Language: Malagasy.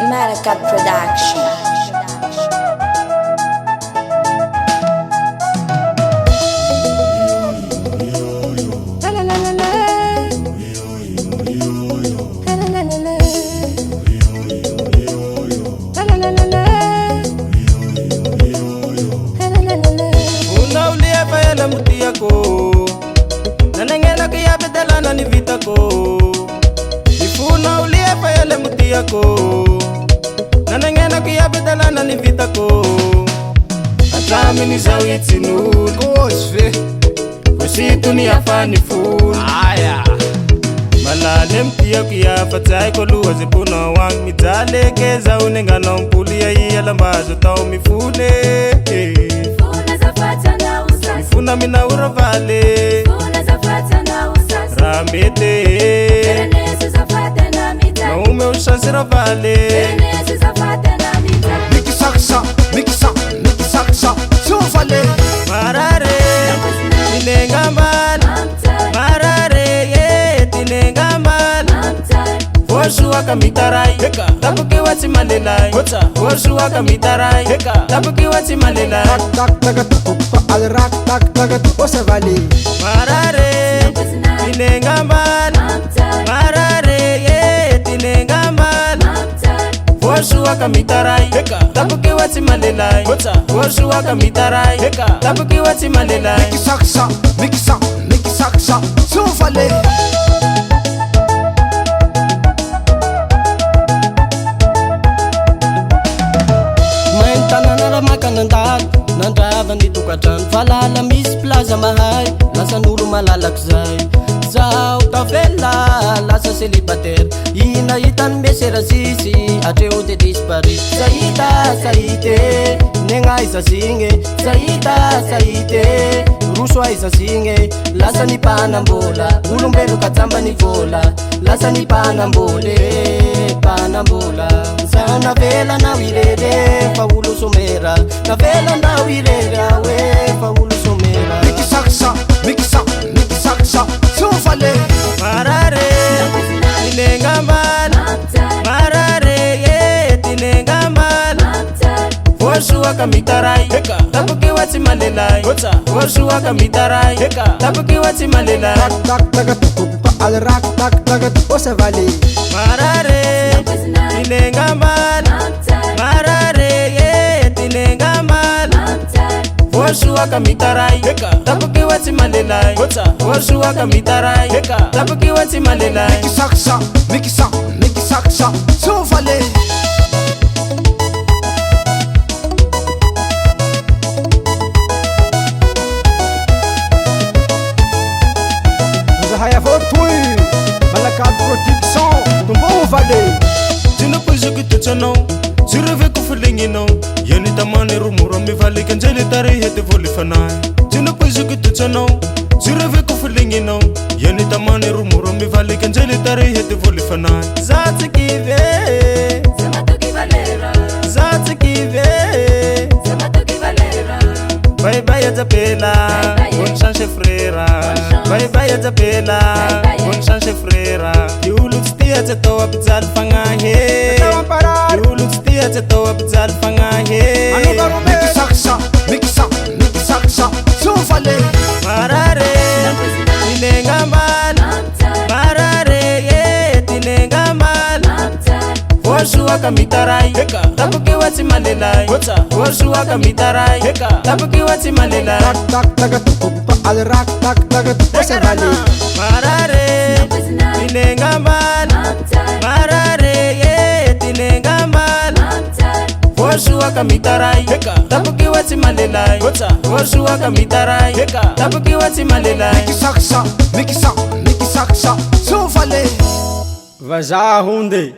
Malakat Production. Nanengena kia bedelana ni vita ko Ifuna ulie pa yale mutia ko Nanengena kia bedelana ni vita ko Atami ni zawiti nur Kosve Kusitu ni afani ful Aya Malale mtia kia fatai ko luwa zipuna wang Mitale keza unenga nongpuli ya iya lambazo tau mifune Funa zafata na usasi Funa mina uravale Funa zafata na usasi Rambete Berenesu zafata na mita Naume ushansira vale Berenesu zafata na mita Miki saksa Sufale Marare Tinenga mal Marare ye Tinenga mal Voshu waka mitarai Tabuki wati malelai Voshu waka mitarai Tabuki wati malelai Tak tagat Kupa al rak tak tagat Osavale Marare Tinenga mal Marare ye Tinenga mal Voshu waka mitarai Tabuki wati malelai Voshu waka mitarai Tabuki wati malelai Miki saksa Sufale Nandrava ny tokatrano falala misy plaza mahay lasa n'olo malalaky zay zaho tavela lasa célibataire ina hitany mesera sisy atreo de dispari sahite negnaisa signe sahite roso aisa signe lasa ny panambola olombelo kajamba ny vola lasa ny panambola zaho navela na irere fa olo somera navela na irere awe fa olo somera Miki saksa Sufale Marare Tinenga mal Marare ye Tinenga mal Voshu waka mitarai Tabuki wati malelai Voshu waka mitarai Tabuki wati malelai Tak tagat Kupa al rak tak tagat Osavale Marare Tinenga mal Marare ye Tinenga mal Voshu waka mitarai Tabuki wati malelai Voshu waka mitarai Tabuki wati malelai Miki saksa Sufale Zahaya Fortui Malakat Production Tumbo Vale Tina puzuki tuchano Zireve kufilingi Yeni tamane rumuro mi vale kanjeli tari hete voli fanai Tina puzuki tuchano Zireve kufilingi Yeni tamane rumuro mi vale kanjeli tari hete voli fanai Zati kive Samatuki valera Zati kive Samatuki valera Bye bye Azapela Bon change frera Bye bye Azapela Bon change frera You look still at the top Bizal fangahe You look still at the top Bizal fangahe Miki saksa Sufale Marare Tinenga mal Marare ye Tinenga mal Voshu waka mitarai Tabuki wati malelai Voshu waka mitarai Tabuki wati malelai Tak tagat Kupa al rak tak tagat Osavale Marare Tinenga mal Marare ye Tinenga mal Voshu waka mitarai Tabuki wati malelai Voshu waka mitarai Tabuki wati malelai Miki saksa Sufale vazaha hunde